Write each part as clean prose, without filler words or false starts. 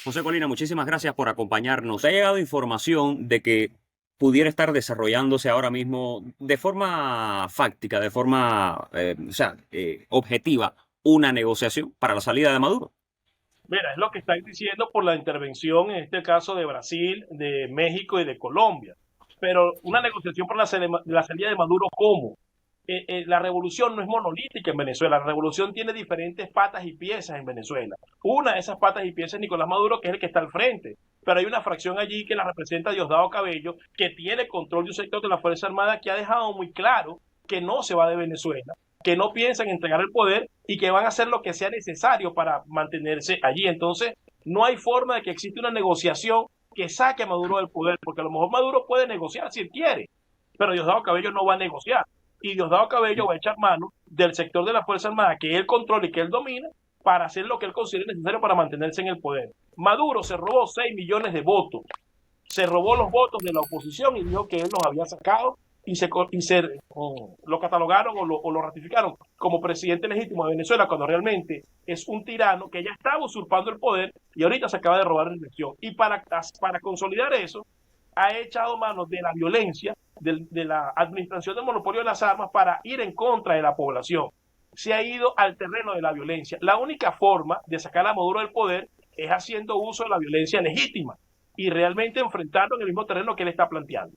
José Colina, muchísimas gracias por acompañarnos. Ha llegado información de que pudiera estar desarrollándose ahora mismo de forma fáctica, de forma, objetiva, una negociación para la salida de Maduro. Mira, es lo que estáis diciendo por la intervención, en este caso de Brasil, de México y de Colombia. Pero una negociación por la salida de Maduro, ¿cómo? La revolución no es monolítica en Venezuela. La revolución tiene diferentes patas y piezas en Venezuela. Una de esas patas y piezas es Nicolás Maduro, que es el que está al frente. Pero hay una fracción allí que la representa Diosdado Cabello, que tiene control de un sector de la Fuerza Armada que ha dejado muy claro que no se va de Venezuela, que no piensan entregar el poder y que van a hacer lo que sea necesario para mantenerse allí. Entonces, no hay forma de que exista una negociación que saque a Maduro del poder, porque a lo mejor Maduro puede negociar si él quiere, pero Diosdado Cabello no va a negociar. Y Diosdado Cabello va a echar mano del sector de la Fuerza Armada que él controla y que él domina para hacer lo que él considere necesario para mantenerse en el poder. Maduro se robó 6 millones de votos, se robó los votos de la oposición y dijo que él los había sacado y lo catalogaron o lo ratificaron como presidente legítimo de Venezuela cuando realmente es un tirano que ya estaba usurpando el poder y ahorita se acaba de robar la elección. Y para consolidar eso, ha echado manos de la violencia, de la administración del monopolio de las armas para ir en contra de la población. Se ha ido al terreno de la violencia. La única forma de sacar a Maduro del poder es haciendo uso de la violencia legítima y realmente enfrentarlo en el mismo terreno que él está planteando.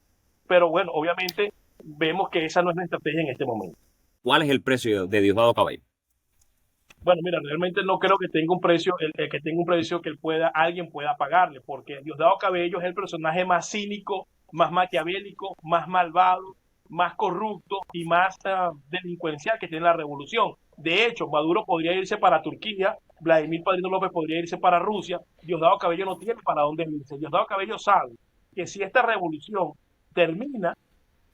Pero bueno, obviamente vemos que esa no es la estrategia en este momento. ¿Cuál es el precio de Diosdado Cabello? Bueno, mira, realmente no creo que tenga un precio, el que tenga un precio que alguien pueda pagarle, porque Diosdado Cabello es el personaje más cínico, más maquiavélico, más malvado, más corrupto y más delincuencial que tiene la revolución. De hecho, Maduro podría irse para Turquía, Vladimir Padrino López podría irse para Rusia, Diosdado Cabello no tiene para dónde irse. Diosdado Cabello sabe que si esta revolución termina,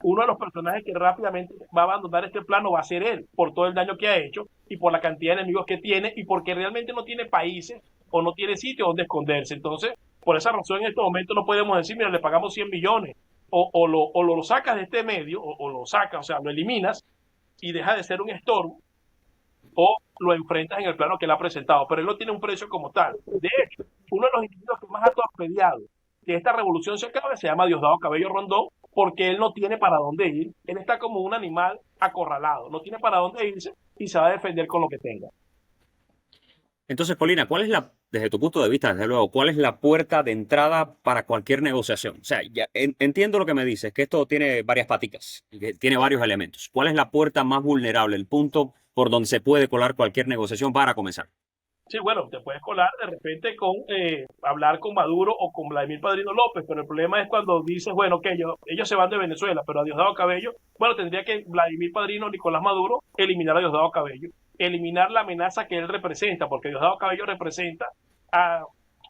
uno de los personajes que rápidamente va a abandonar este plano va a ser él, por todo el daño que ha hecho y por la cantidad de enemigos que tiene y porque realmente no tiene países o no tiene sitio donde esconderse. Entonces, por esa razón en este momento no podemos decir, mira, le pagamos 100 millones o lo sacas de este medio o lo sacas, o sea, lo eliminas y deja de ser un estorbo o lo enfrentas en el plano que él ha presentado, pero él no tiene un precio como tal. De hecho, uno de los individuos que más ha torpedeado que esta revolución se acabe se llama Diosdado Cabello Rondón, porque él no tiene para dónde ir, él está como un animal acorralado, no tiene para dónde irse y se va a defender con lo que tenga. Entonces, Colina, desde tu punto de vista, desde luego, cuál es la puerta de entrada para cualquier negociación? O sea, ya entiendo lo que me dices, que esto tiene varias paticas, que tiene varios elementos. ¿Cuál es la puerta más vulnerable, el punto por donde se puede colar cualquier negociación para comenzar? Sí, bueno, te puedes colar de repente con hablar con Maduro o con Vladimir Padrino López, pero el problema es cuando dices, bueno, que ellos se van de Venezuela, pero a Diosdado Cabello, bueno, tendría que Vladimir Padrino, Nicolás Maduro, eliminar a Diosdado Cabello, eliminar la amenaza que él representa, porque Diosdado Cabello representa a,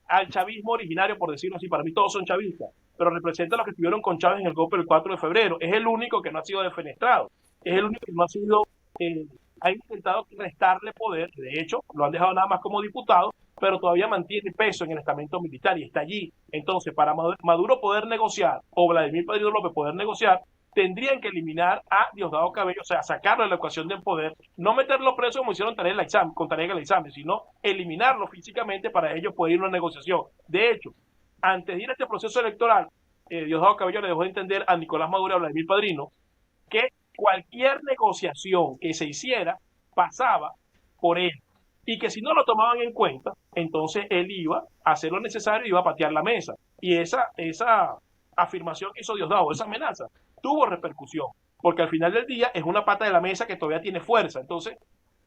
al chavismo originario, por decirlo así, para mí todos son chavistas, pero representa a los que estuvieron con Chávez en el golpe del 4 de febrero, es el único que no ha sido defenestrado, es el único que no ha sido eh, ha intentado restarle poder, de hecho, lo han dejado nada más como diputado, pero todavía mantiene peso en el estamento militar y está allí. Entonces, para Maduro poder negociar, o Vladimir Padrino López poder negociar, tendrían que eliminar a Diosdado Cabello, o sea, sacarlo de la ecuación del poder, no meterlo preso como hicieron con Tarek el examen, sino eliminarlo físicamente para ellos poder ir a una negociación. De hecho, antes de ir a este proceso electoral, Diosdado Cabello le dejó de entender a Nicolás Maduro y a Vladimir Padrino que cualquier negociación que se hiciera pasaba por él y que si no lo tomaban en cuenta, entonces él iba a hacer lo necesario y iba a patear la mesa. Y esa afirmación que hizo Diosdado, esa amenaza, tuvo repercusión, porque al final del día es una pata de la mesa que todavía tiene fuerza. Entonces,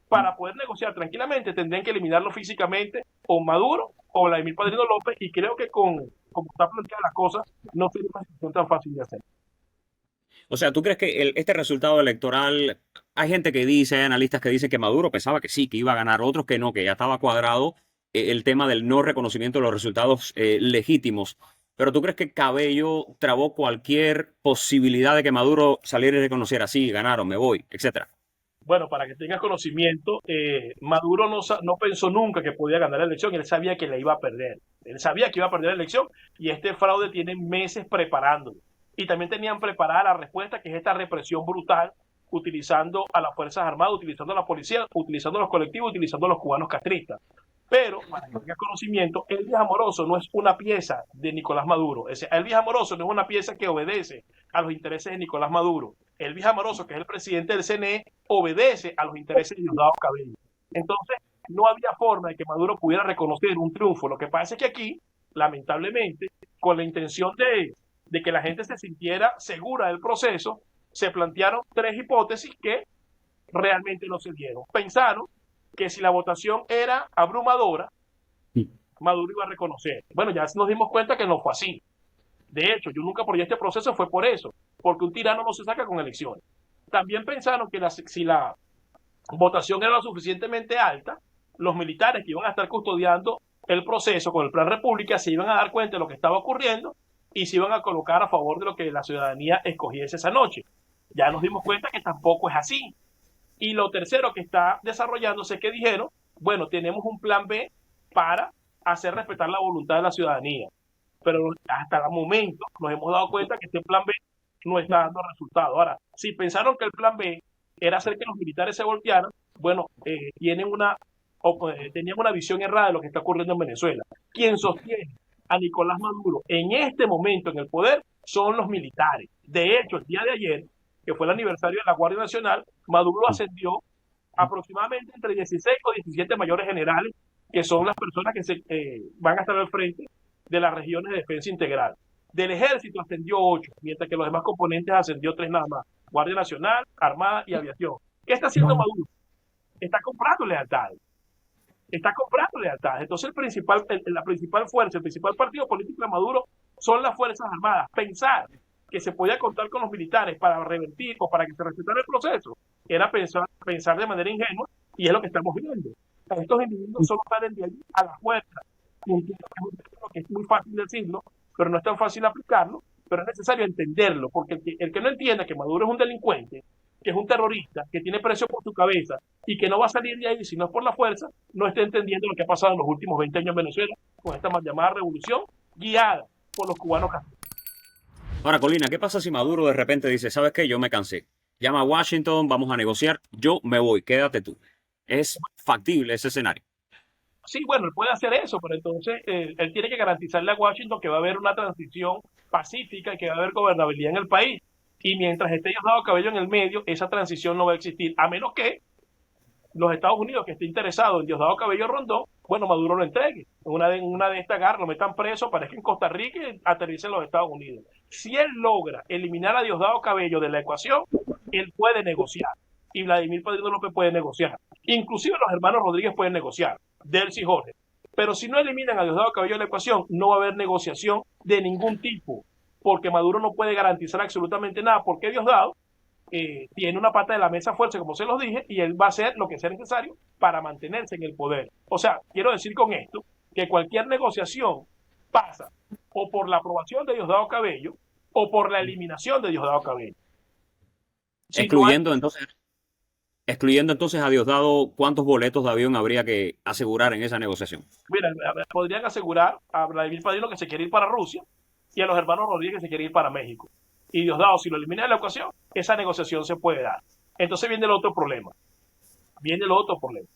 para poder negociar tranquilamente, tendrían que eliminarlo físicamente o Maduro o Vladimir Padrino López, y creo que como está planteada la cosa, no sería una situación tan fácil de hacer. O sea, ¿tú crees que este resultado electoral, hay gente que dice, hay analistas que dicen que Maduro pensaba que sí, que iba a ganar, otros que no, que ya estaba cuadrado el tema del no reconocimiento de los resultados legítimos? Pero ¿tú crees que Cabello trabó cualquier posibilidad de que Maduro saliera y reconociera, sí, ganaron, me voy, etcétera? Bueno, para que tengas conocimiento, Maduro no pensó nunca que podía ganar la elección, él sabía que la iba a perder. Él sabía que iba a perder la elección y este fraude tiene meses preparándolo. Y también tenían preparada la respuesta, que es esta represión brutal, utilizando a las Fuerzas Armadas, utilizando a la policía, utilizando a los colectivos, utilizando a los cubanos castristas. Pero, para que tenga conocimiento, Elvis Amoroso no es una pieza de Nicolás Maduro. Es decir, Elvis Amoroso no es una pieza que obedece a los intereses de Nicolás Maduro. Elvis Amoroso, que es el presidente del CNE, obedece a los intereses de Diosdado Cabello. Entonces, no había forma de que Maduro pudiera reconocer un triunfo. Lo que pasa es que aquí, lamentablemente, con la intención de que la gente se sintiera segura del proceso, se plantearon tres hipótesis que realmente no se dieron. Pensaron que si la votación era abrumadora, Maduro iba a reconocer. Bueno, ya nos dimos cuenta que no fue así. De hecho, yo nunca apoyé este proceso, fue por eso, porque un tirano no se saca con elecciones. También pensaron que si la votación era lo suficientemente alta, los militares que iban a estar custodiando el proceso con el Plan República se iban a dar cuenta de lo que estaba ocurriendo y se iban a colocar a favor de lo que la ciudadanía escogiese esa noche. Ya nos dimos cuenta que tampoco es así. Y lo tercero que está desarrollándose es que dijeron, bueno, tenemos un plan B para hacer respetar la voluntad de la ciudadanía. Pero hasta el momento nos hemos dado cuenta que este plan B no está dando resultado. Ahora, si pensaron que el plan B era hacer que los militares se voltearan, bueno, tenían una visión errada de lo que está ocurriendo en Venezuela. Quien sostiene a Nicolás Maduro en este momento en el poder son los militares. De hecho, el día de ayer, que fue el aniversario de la Guardia Nacional, Maduro ascendió aproximadamente entre 16 o 17 mayores generales, que son las personas que van a estar al frente de las regiones de defensa integral. Del ejército ascendió 8, mientras que los demás componentes ascendió 3 nada más. Guardia Nacional, Armada y Aviación. ¿Qué está haciendo Maduro? Está comprando lealtades. Está comprando lealtades. Entonces la principal fuerza, el principal partido político de Maduro son las Fuerzas Armadas. Pensar que se podía contar con los militares para revertir o para que se respetara el proceso era pensar de manera ingenua, y es lo que estamos viendo. Estos individuos solo salen de allí a la fuerza. Y entiendo que es muy fácil decirlo, pero no es tan fácil aplicarlo, pero es necesario entenderlo, porque el que no entienda que Maduro es un delincuente, que es un terrorista, que tiene precio por su cabeza y que no va a salir de ahí si no es por la fuerza, no está entendiendo lo que ha pasado en los últimos 20 años en Venezuela con esta mal llamada revolución guiada por los cubanos. Ahora, Colina, ¿qué pasa si Maduro de repente dice, sabes qué, yo me cansé? Llama a Washington, vamos a negociar, yo me voy, quédate tú. ¿Es factible ese escenario? Sí, bueno, él puede hacer eso, pero entonces él tiene que garantizarle a Washington que va a haber una transición pacífica y que va a haber gobernabilidad en el país. Y mientras esté Diosdado Cabello en el medio, esa transición no va a existir, a menos que los Estados Unidos, que esté interesado en Diosdado Cabello Rondón, bueno, Maduro lo entregue. En una de estas garras lo metan preso, aparezca en Costa Rica y aterrice en los Estados Unidos. Si él logra eliminar a Diosdado Cabello de la ecuación, él puede negociar. Y Vladimir Padrino López puede negociar. Inclusive los hermanos Rodríguez pueden negociar, Delcy y Jorge. Pero si no eliminan a Diosdado Cabello de la ecuación, no va a haber negociación de ningún tipo, porque Maduro no puede garantizar absolutamente nada, porque Diosdado tiene una pata de la mesa fuerte, como se los dije, y él va a hacer lo que sea necesario para mantenerse en el poder. O sea, quiero decir con esto que cualquier negociación pasa o por la aprobación de Diosdado Cabello o por la eliminación de Diosdado Cabello. Si no hay, Excluyendo entonces, excluyendo entonces a Diosdado, ¿cuántos boletos de avión habría que asegurar en esa negociación? mira, podrían asegurar a Vladimir Padrino que se quiere ir para Rusia y a los hermanos Rodríguez que se quiere ir para México. Y Diosdado, si lo elimina de la ecuación, esa negociación se puede dar. Entonces viene el otro problema. Viene el otro problema.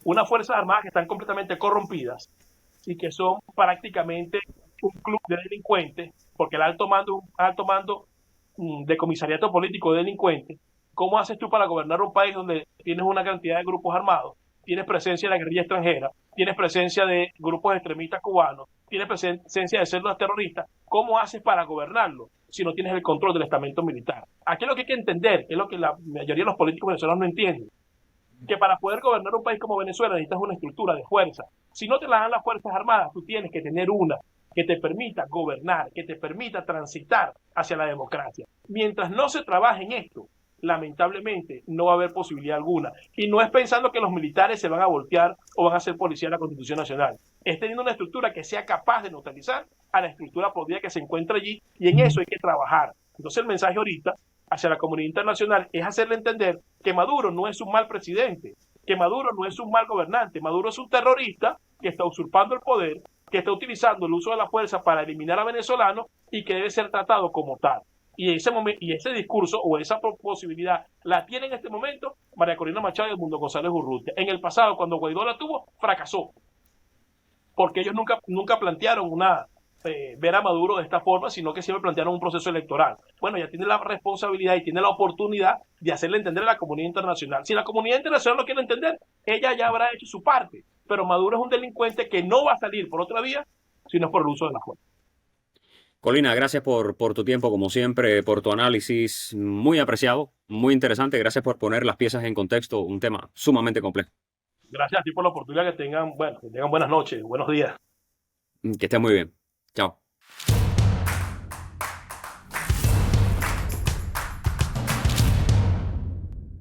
Unas Fuerzas Armadas que están completamente corrompidas y que son prácticamente un club de delincuentes, porque el alto mando de comisariato político de delincuentes. ¿Cómo haces tú para gobernar un país donde tienes una cantidad de grupos armados, tienes presencia de la guerrilla extranjera, tienes presencia de grupos extremistas cubanos, tienes presencia de células terroristas? ¿Cómo haces para gobernarlo si no tienes el control del estamento militar? Aquí lo que hay que entender, que es lo que la mayoría de los políticos venezolanos no entienden, que para poder gobernar un país como Venezuela necesitas una estructura de fuerza. Si no te la dan las Fuerzas Armadas, tú tienes que tener una que te permita gobernar, que te permita transitar hacia la democracia. Mientras no se trabaje en esto, lamentablemente no va a haber posibilidad alguna. Y no es pensando que los militares se van a voltear o van a ser policía de la Constitución Nacional. Es teniendo una estructura que sea capaz de neutralizar a la estructura podrida que se encuentra allí, y en eso hay que trabajar. Entonces el mensaje ahorita hacia la comunidad internacional es hacerle entender que Maduro no es un mal presidente, que Maduro no es un mal gobernante, Maduro es un terrorista que está usurpando el poder, que está utilizando el uso de la fuerza para eliminar a venezolanos y que debe ser tratado como tal. Y ese discurso o esa posibilidad la tiene en este momento María Corina Machado y Edmundo González Urrutia. En el pasado, cuando Guaidó la tuvo, fracasó. porque ellos nunca plantearon ver a Maduro de esta forma, sino que siempre plantearon un proceso electoral. Bueno, ya tiene la responsabilidad y tiene la oportunidad de hacerle entender a la comunidad internacional. Si la comunidad internacional lo quiere entender, ella ya habrá hecho su parte, pero Maduro es un delincuente que no va a salir por otra vía, sino por el uso de la fuerza. Colina, gracias por tu tiempo, como siempre, por tu análisis muy apreciado, muy interesante. Gracias por poner las piezas en contexto, un tema sumamente complejo. Gracias a ti por la oportunidad, que tengan buenas noches, buenos días. Que estés muy bien. Chao.